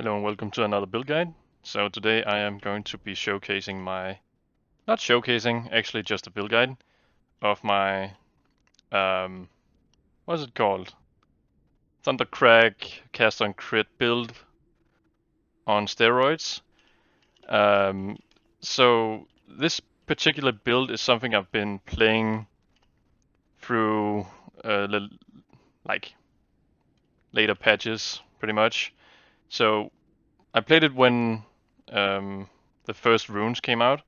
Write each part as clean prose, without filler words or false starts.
Hello and welcome to another build guide. So today I am going to be showcasing not showcasing, actually just a build guide of my, what is it called? Thunderstruck cast on crit build on steroids. Um, so this particular build is something I've been playing through like later patches pretty much. So I played it when the first runes came out,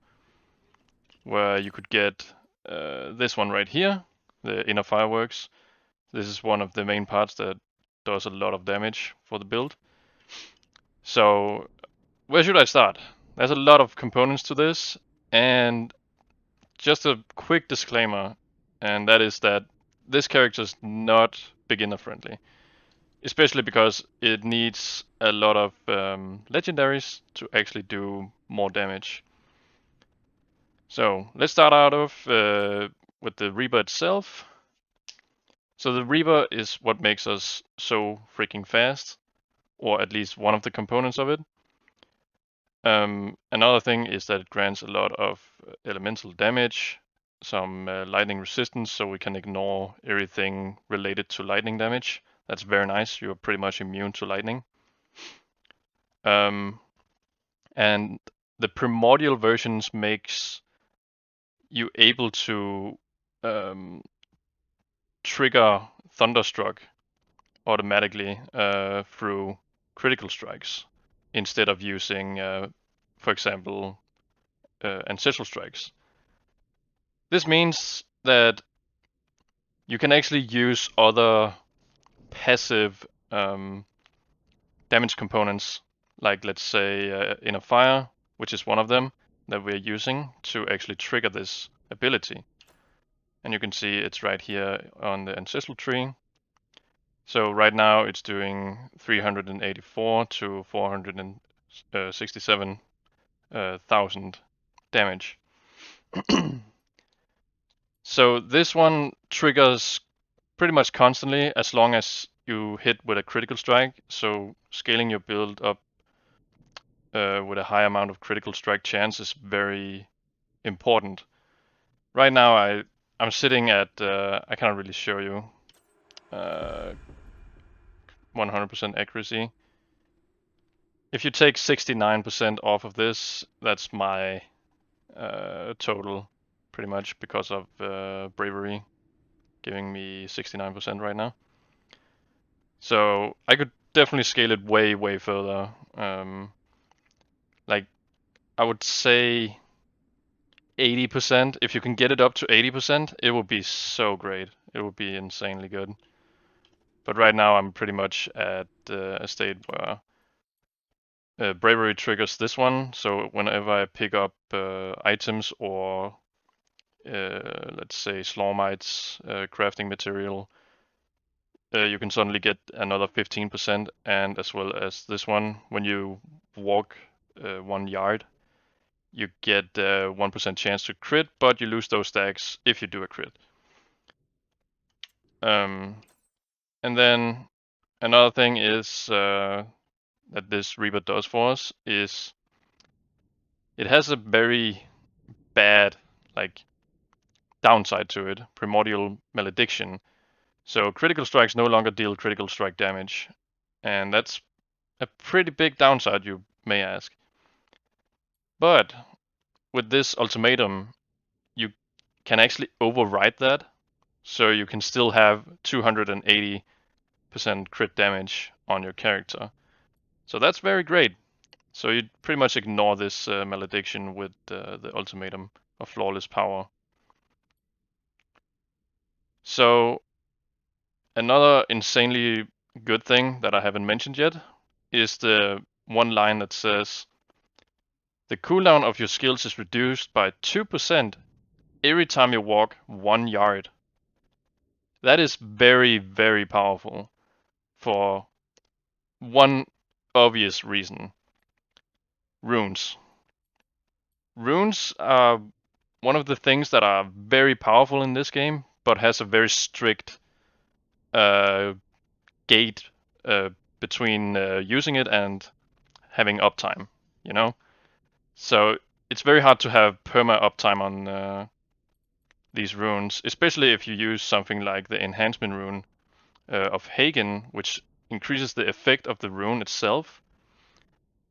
where you could get this one right here, the inner fireworks. This is one of the main parts that does a lot of damage for the build. So where should I start? There's a lot of components to this, and just a quick disclaimer, and that is that this character is not beginner friendly, especially because it needs a lot of legendaries to actually do more damage. So let's start out with the Reaper itself. So the Reaper is what makes us so freaking fast, or at least one of the components of it. Another thing is that it grants a lot of elemental damage, some lightning resistance, so we can ignore everything related to lightning damage. That's very nice. You're pretty much immune to lightning. And the primordial versions makes you able to trigger Thunderstruck automatically through critical strikes instead of using, for example, ancestral strikes. This means that you can actually use other passive damage components, like let's say inner fire, which is one of them that we're using to actually trigger this ability. And you can see it's right here on the ancestral tree. So right now it's doing 384 to 467,000 damage. So this one triggers pretty much constantly as long as you hit with a critical strike. So scaling your build up with a high amount of critical strike chance is very important. Right now I'm sitting at, I can't really show you, 100% accuracy. If you take 69% off of this, that's my total, pretty much, because of bravery giving me 69% right now. So I could definitely scale it way, way further. Like, I would say 80%. If you can get it up to 80%, it would be so great. It would be insanely good. But right now I'm pretty much at a state where bravery triggers this one. So whenever I pick up items or let's say Slormites crafting material, you can suddenly get another 15%, and as well as this one, when you walk 1 yard, you get 1% chance to crit, but you lose those stacks if you do a crit. And then another thing is that this Reaper does for us is it has a very bad downside to it, primordial malediction. So critical strikes no longer deal critical strike damage, and that's a pretty big downside, you may ask. But with this ultimatum, you can actually override that, so you can still have 280% crit damage on your character. So that's very great. So you pretty much ignore this malediction with the ultimatum of flawless power. So another insanely good thing that I haven't mentioned yet is the one line that says, the cooldown of your skills is reduced by 2% every time you walk 1 yard. That is very, very powerful for one obvious reason. Runes. Runes are one of the things that are very powerful in this game, but has a very strict gate between using it and having uptime, you know? So it's very hard to have perma uptime on these runes, especially if you use something like the enhancement rune of Hagen, which increases the effect of the rune itself,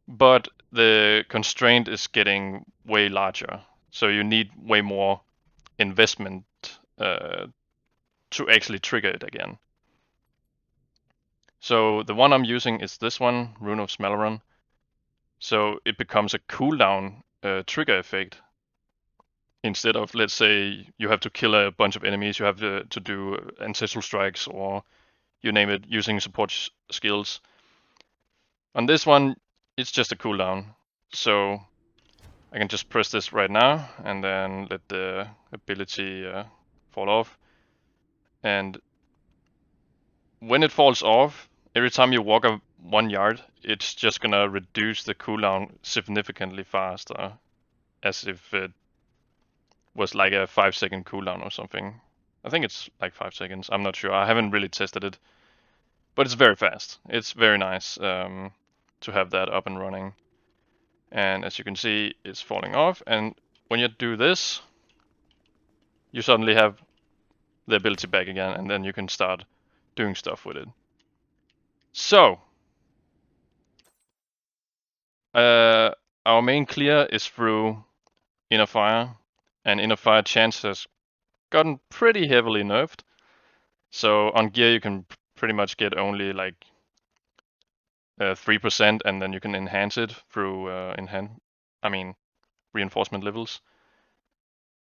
but the constraint is getting way larger. So you need way more investment to actually trigger it again. So the one I'm using is this one, Rune of Smelleron. So it becomes a cooldown trigger effect. Instead of, let's say, you have to kill a bunch of enemies, you have to do ancestral strikes or you name it, using support skills. On this one, it's just a cooldown. So I can just press this right now and then let the ability fall off. And when it falls off, every time you walk 1 yard, it's just gonna reduce the cooldown significantly faster, as if it was like a 5-second cooldown or something. I think it's like 5 seconds. I'm not sure. I haven't really tested it, but it's very fast. It's very nice to have that up and running. And as you can see, it's falling off. And when you do this, you suddenly have the ability back again, and then you can start doing stuff with it. So, our main clear is through Inner Fire, and Inner Fire chance has gotten pretty heavily nerfed. So on gear you can pretty much get only like 3%, and then you can enhance it through reinforcement levels.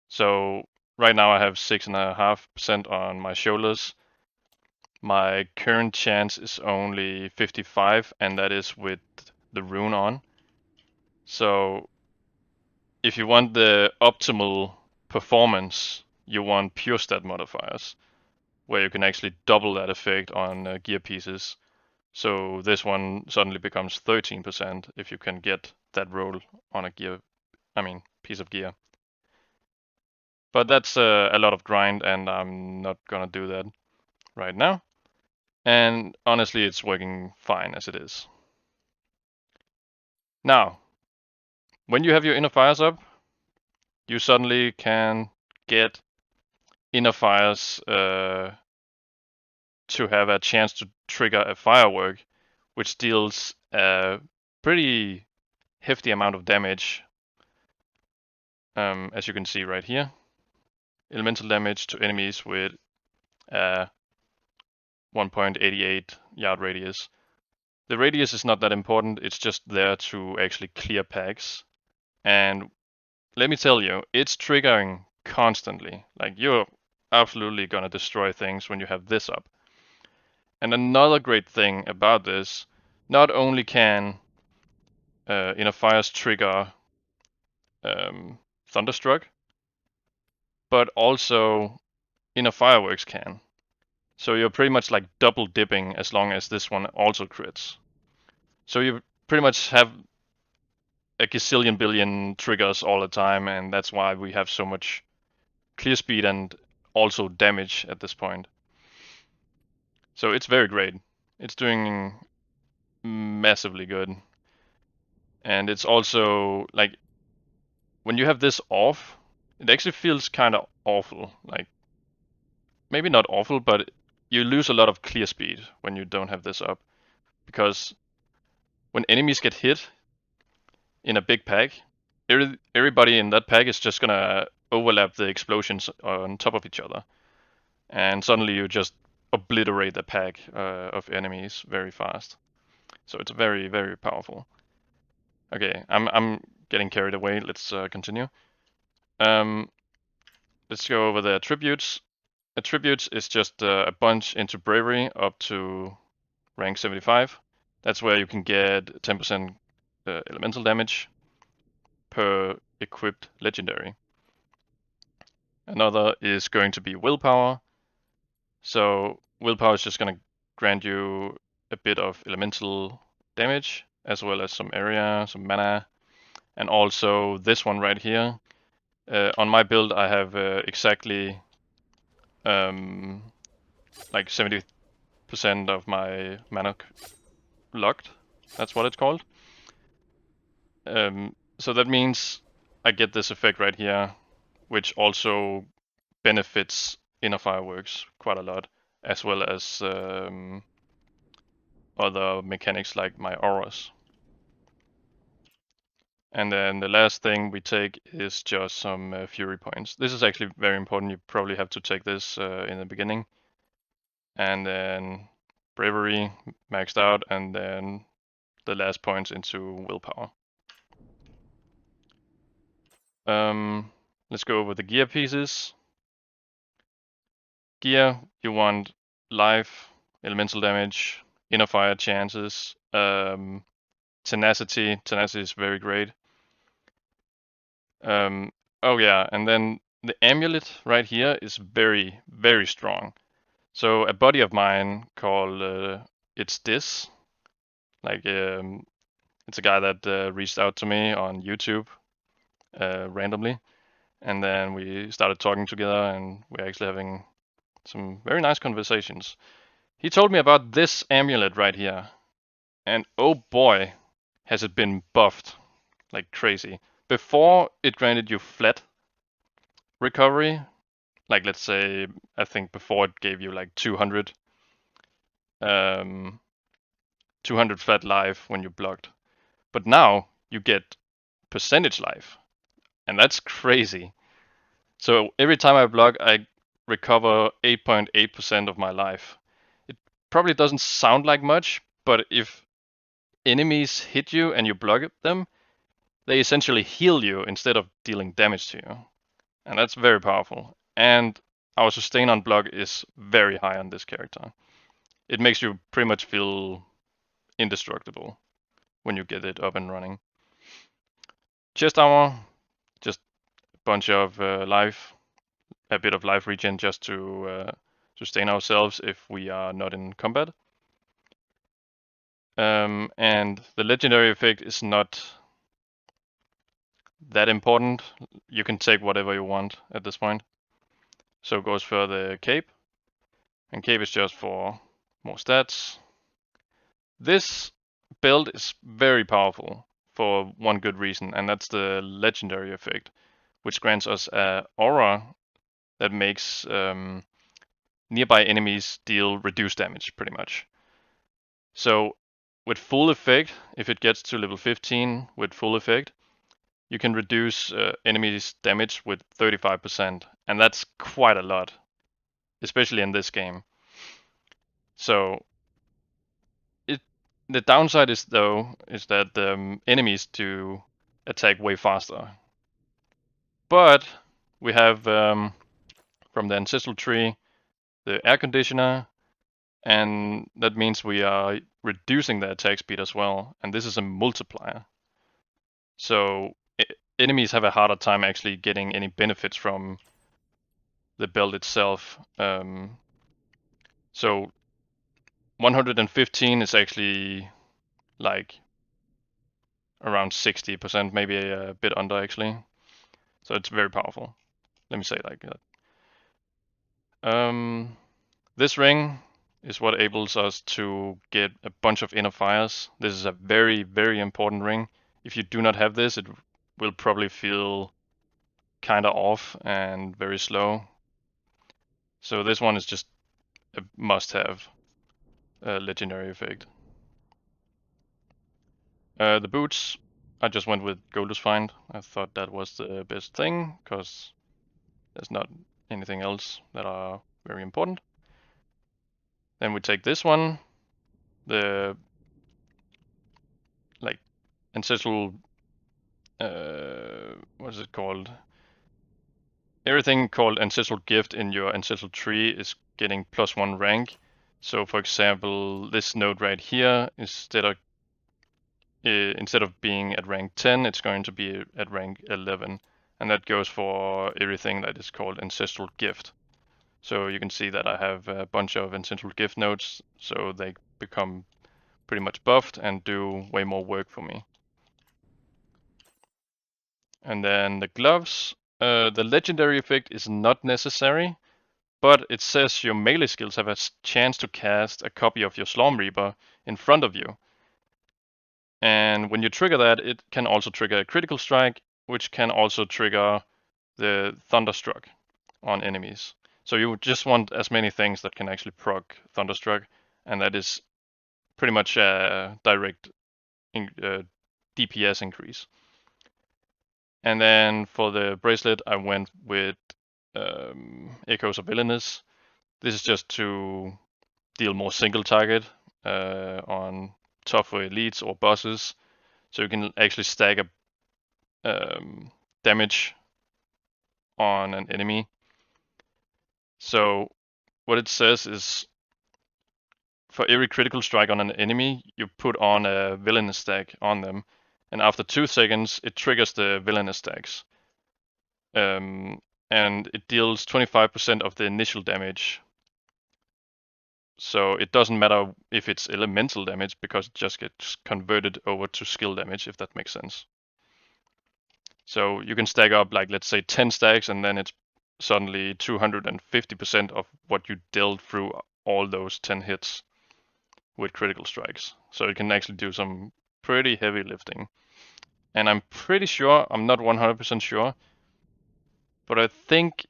So right now I have 6.5% on my shoulders. My current chance is only 55, and that is with the rune on. So if you want the optimal performance, you want pure stat modifiers, where you can actually double that effect on gear pieces. So this one suddenly becomes 13% if you can get that roll on a piece of gear. But that's a lot of grind, and I'm not gonna do that right now. And honestly, it's working fine as it is. Now, when you have your inner fires up, you suddenly can get inner fires to have a chance to trigger a firework, which deals a pretty hefty amount of damage, as you can see right here. Elemental damage to enemies with 1.88 yard radius. The radius is not that important, it's just there to actually clear packs. And let me tell you, it's triggering constantly. Like, you're absolutely gonna destroy things when you have this up. And another great thing about this, not only can Inner Fires trigger Thunderstruck, but also Inner Fireworks can. So you're pretty much like double dipping as long as this one also crits. So you pretty much have a gazillion billion triggers all the time, and that's why we have so much clear speed and also damage at this point. So it's very great. It's doing massively good. And it's also like, when you have this off, it actually feels kind of awful. Like, maybe not awful, but you lose a lot of clear speed when you don't have this up. Because when enemies get hit in a big pack, everybody in that pack is just gonna overlap the explosions on top of each other. And suddenly you just obliterate the pack of enemies very fast. So it's very, very powerful. Okay, I'm getting carried away. Let's continue. Let's go over the attributes. Attributes is just a bunch into bravery up to rank 75. That's where you can get 10% elemental damage per equipped legendary. Another is going to be willpower. So willpower is just going to grant you a bit of elemental damage, as well as some area, some mana, and also this one right here. On my build, I have exactly like 70% of my mana locked. That's what it's called. So that means I get this effect right here, which also benefits inner fireworks quite a lot, as well as other mechanics like my auras. And then the last thing we take is just some fury points. This is actually very important. You probably have to take this in the beginning. And then bravery maxed out, and then the last points into willpower. Let's go over the gear pieces. Gear, you want life, elemental damage, inner fire chances, tenacity. Tenacity is very great. Oh yeah, and then the amulet right here is very, very strong. So a buddy of mine called It's This, like it's a guy that reached out to me on YouTube randomly, and then we started talking together, and we're actually having some very nice conversations. He told me about this amulet right here, and oh boy, has it been buffed like crazy. Before, it granted you flat recovery, like let's say, I think before it gave you like 200, 200 flat life when you blocked. But now you get percentage life, and that's crazy. So every time I block, I recover 8.8% of my life. It probably doesn't sound like much, but if enemies hit you and you block them, they essentially heal you instead of dealing damage to you. And that's very powerful. And our sustain on block is very high on this character. It makes you pretty much feel indestructible when you get it up and running. Chest armor, just a bunch of life, a bit of life regen just to sustain ourselves if we are not in combat. And the legendary effect is not that important. You can take whatever you want at this point. So it goes for the cape, and cape is just for more stats. This build is very powerful for one good reason, and that's the legendary effect, which grants us an aura that makes nearby enemies deal reduced damage, pretty much. So with full effect, if it gets to level 15 with full effect, you can reduce enemies' damage with 35%, and that's quite a lot, especially in this game. So the downside is that enemies do attack way faster. But we have from the ancestral tree the air conditioner, and that means we are reducing the attack speed as well, and this is a multiplier. So enemies have a harder time actually getting any benefits from the build itself. So 115 is actually like around 60%, maybe a bit under actually. So it's very powerful. Let me say it like that. This ring is what enables us to get a bunch of inner fires. This is a very, very important ring. If you do not have this, it will probably feel kind of off and very slow. So this one is just a must-have legendary effect. The boots, I just went with Goldus Find. I thought that was the best thing, because there's not anything else that are very important. Then we take this one, the like ancestral, what is it called? Everything called ancestral gift in your ancestral tree is getting +1 rank. So for example, this node right here, instead of being at rank 10, it's going to be at rank 11. And that goes for everything that is called ancestral gift. So you can see that I have a bunch of ancestral gift nodes, so they become pretty much buffed and do way more work for me. And then the gloves, the legendary effect is not necessary, but it says your melee skills have a chance to cast a copy of your Slorm Reaper in front of you. And when you trigger that, it can also trigger a critical strike, which can also trigger the Thunderstruck on enemies. So you just want as many things that can actually proc Thunderstruck, and that is pretty much a direct DPS increase. And then for the bracelet, I went with Echoes of Villainous. This is just to deal more single target on tougher elites or bosses, so you can actually stack up damage on an enemy. So what it says is, for every critical strike on an enemy, you put on a villainous stack on them, and after 2 seconds, it triggers the villainous stacks. And it deals 25% of the initial damage. So it doesn't matter if it's elemental damage, because it just gets converted over to skill damage, if that makes sense. So you can stack up, like, let's say 10 stacks, and then it's suddenly 250% of what you dealt through all those 10 hits with critical strikes. So you can actually do some pretty heavy lifting. And I'm pretty sure, I'm not 100% sure, but I think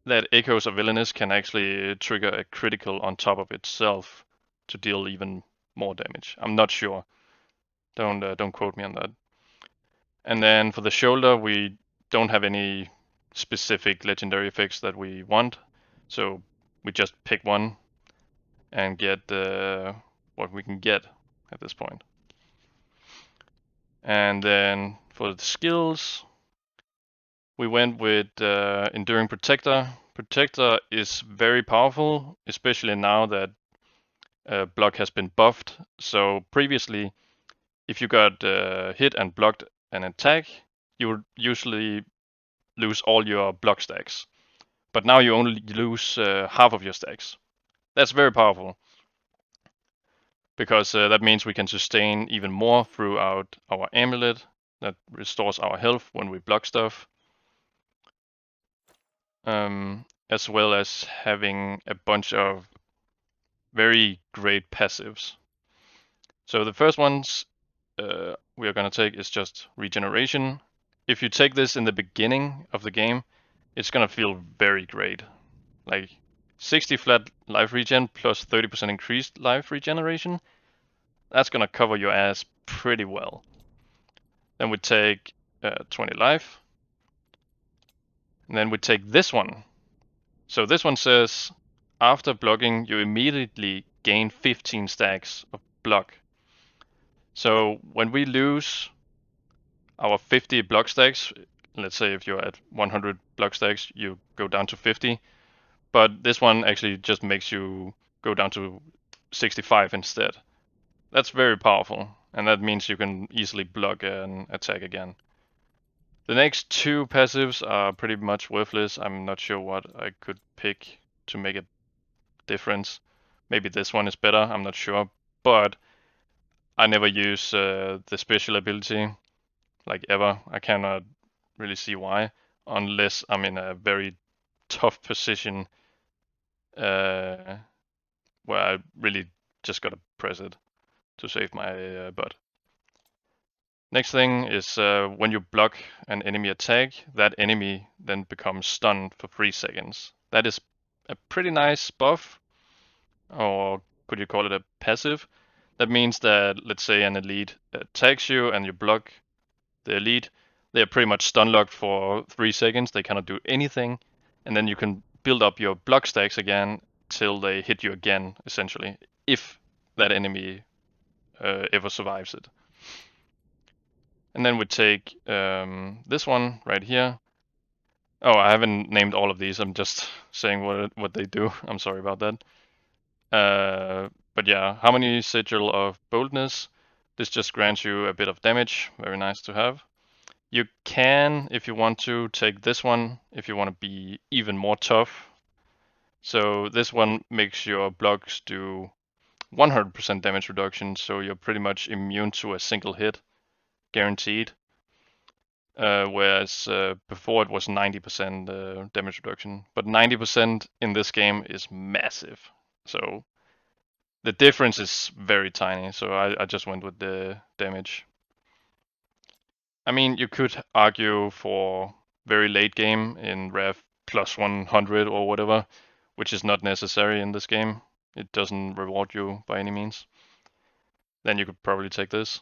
that Echoes of Villainous can actually trigger a critical on top of itself to deal even more damage. I'm not sure. Don't quote me on that. And then for the shoulder, we don't have any specific legendary effects that we want, so we just pick one and get what we can get at this point. And then for the skills, we went with Enduring Protector. Protector is very powerful, especially now that block has been buffed. So previously, if you got hit and blocked an attack, you would usually lose all your block stacks. But now you only lose half of your stacks. That's very powerful, because that means we can sustain even more throughout our amulet that restores our health when we block stuff, as well as having a bunch of very great passives. So the first ones we are going to take is just regeneration. If you take this in the beginning of the game, it's going to feel very great. Like 60 flat life regen plus 30% increased life regeneration, that's going to cover your ass pretty well. Then we take 20 life. And then we take this one. So this one says, after blocking, you immediately gain 15 stacks of block. So when we lose our 50 block stacks, let's say if you're at 100 block stacks, you go down to 50. But this one actually just makes you go down to 65 instead. That's very powerful, and that means you can easily block an attack again. The next two passives are pretty much worthless. I'm not sure what I could pick to make a difference. Maybe this one is better, I'm not sure. But I never use the special ability, like ever. I cannot really see why, unless I'm in a very tough position where I really just gotta press it to save my butt. Next thing is when you block an enemy attack, that enemy then becomes stunned for 3 seconds. That is a pretty nice buff, or could you call it a passive? That means that, let's say an elite attacks you and you block the elite, they're pretty much stun locked for 3 seconds, they cannot do anything, and then you can build up your block stacks again till they hit you again, essentially, if that enemy ever survives it. And then we take this one right here. Oh, I haven't named all of these. I'm just saying what they do. I'm sorry about that. But yeah, Harmony Sigil of Boldness. This just grants you a bit of damage. Very nice to have. You can, if you want to, take this one if you want to be even more tough. So this one makes your blocks do 100% damage reduction, so you're pretty much immune to a single hit, guaranteed. Whereas before it was 90% damage reduction. But 90% in this game is massive. So The difference is very tiny, so I just went with the damage. I mean, you could argue for very late game in Rev plus 100 or whatever, which is not necessary in this game. It doesn't reward you by any means. Then you could probably take this.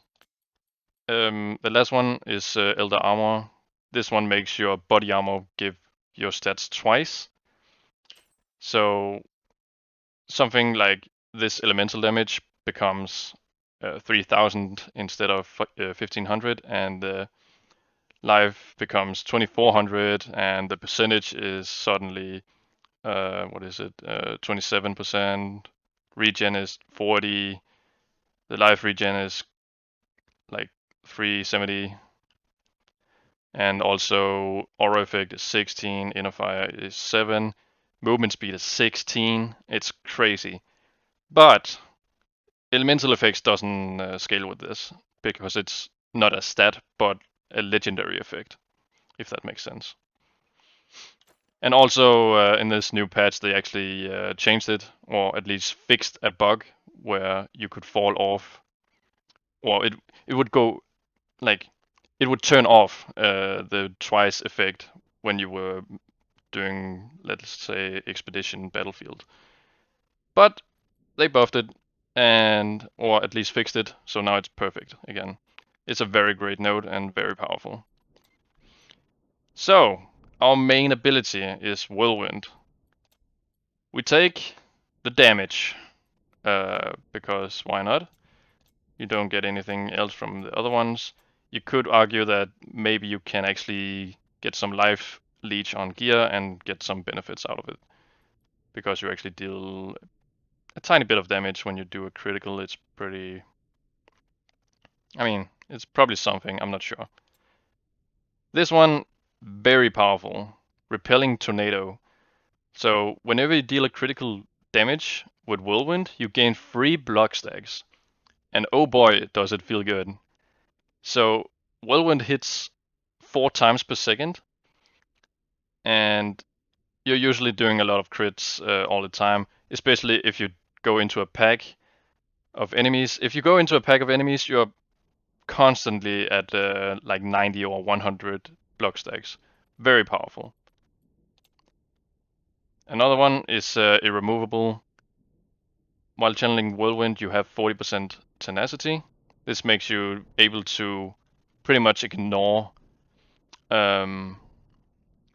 The last one is Elder Armor. This one makes your body armor give your stats twice. So something like this elemental damage becomes 3000 instead of 1500, and life becomes 2400, and the percentage is suddenly what is it? 27%. Regen is 40. The life regen is like 370. And also aura effect is 16, inner fire is 7, movement speed is 16. It's crazy. But elemental effects doesn't scale with this because it's not a stat but a legendary effect, if that makes sense. And also in this new patch they actually changed it, or at least fixed a bug where you could fall off, or it would go like it would turn off the twice effect when you were doing, let's say, expedition battlefield. But they buffed it, and or at least fixed it, so now it's perfect again. It's a very great node and very powerful. So our main ability is Whirlwind. We take the damage because why not? You don't get anything else from the other ones. You could argue that maybe you can actually get some life leech on gear and get some benefits out of it, because you actually deal a tiny bit of damage when you do a critical. It's pretty, I mean, it's probably something, I'm not sure. This one, very powerful. Repelling Tornado. So whenever you deal a critical damage with Whirlwind, you gain 3 block stacks. And oh boy, does it feel good. So Whirlwind hits 4 times per second, and you're usually doing a lot of crits all the time, especially if you go into a pack of enemies. If you go into a pack of enemies, you're constantly at like 90 or 100 block stacks. Very powerful. Another one is irremovable. While channeling Whirlwind, you have 40% tenacity. This makes you able to pretty much ignore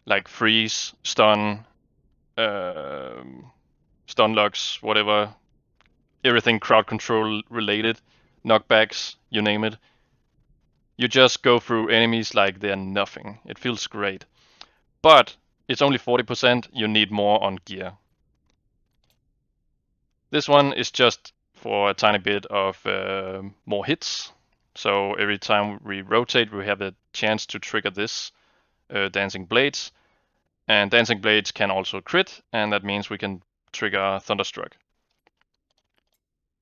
like freeze, stun, stun locks, whatever, everything crowd control related, knockbacks, you name it. You just go through enemies like they're nothing. It feels great. But it's only 40%, you need more on gear. This one is just for a tiny bit of more hits. So every time we rotate, we have the chance to trigger this Dancing Blades. And Dancing Blades can also crit, and that means we can trigger Thunderstruck.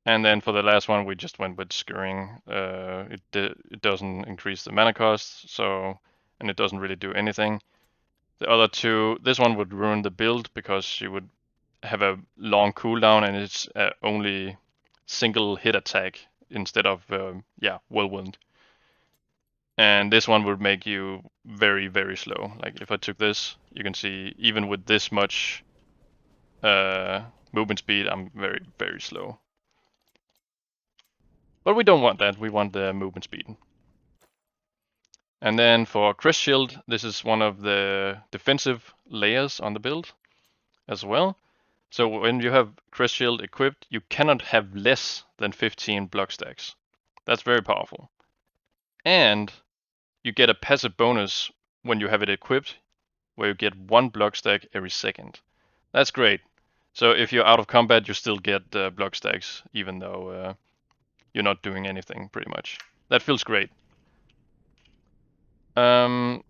And then for the last one, we just went with Skirring. It doesn't increase the mana cost, so, and it doesn't really do anything. The other two, this one would ruin the build because you would have a long cooldown and it's only single hit attack instead of Whirlwind. And this one would make you very, very slow. Like if I took this, you can see even with this much movement speed, I'm very, very slow. But we don't want that, we want the movement speed. And then for Crest Shield, this is one of the defensive layers on the build as well. So when you have Crest Shield equipped, you cannot have less than 15 block stacks. That's very powerful. And you get a passive bonus when you have it equipped, where you get 1 block stack every second. That's great. So if you're out of combat, you still get block stacks, even though you're not doing anything, pretty much. That feels great. Ancestral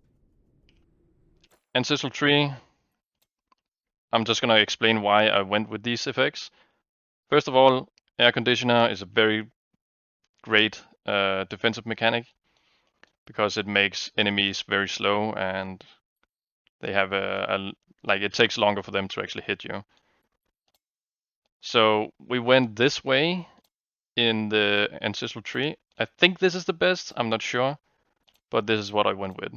Tree. I'm just gonna explain why I went with these effects. First of all, Air Conditioner is a very great defensive mechanic because it makes enemies very slow and they have like it takes longer for them to actually hit you. So we went this way in the ancestral tree. I think this is the best, I'm not sure, but this is what I went with.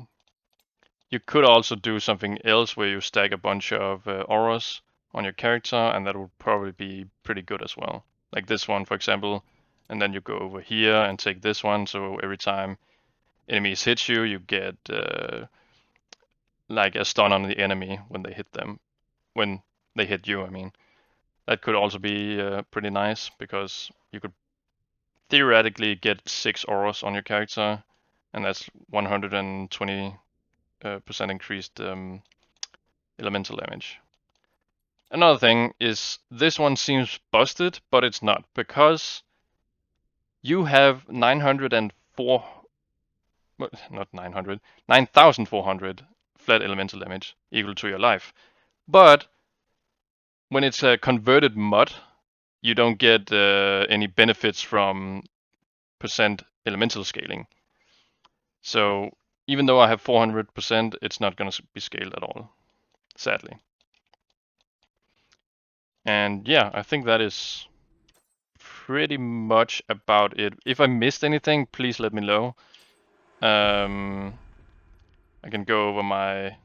You could also do something else where you stack a bunch of auras on your character, and that would probably be pretty good as well. Like this one, for example, and then you go over here and take this one, so every time enemies hit you, you get like a stun on the enemy when they hit them. When they hit you, I mean. That could also be pretty nice, because you could theoretically get 6 auras on your character, and that's 120% increased elemental damage. Another thing is this one seems busted, but it's not, because you have 904, not 900, 9,400 flat elemental damage equal to your life. But when it's a converted mod, you don't get any benefits from percent elemental scaling. So even though I have 400%, it's not going to be scaled at all, sadly. And yeah, I think that is pretty much about it. If I missed anything, please let me know. I can go over my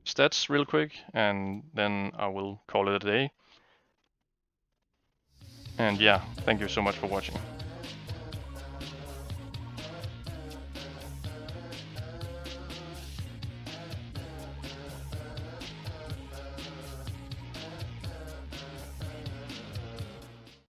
stats real quick, and then I will call it a day. And yeah, thank you so much for watching.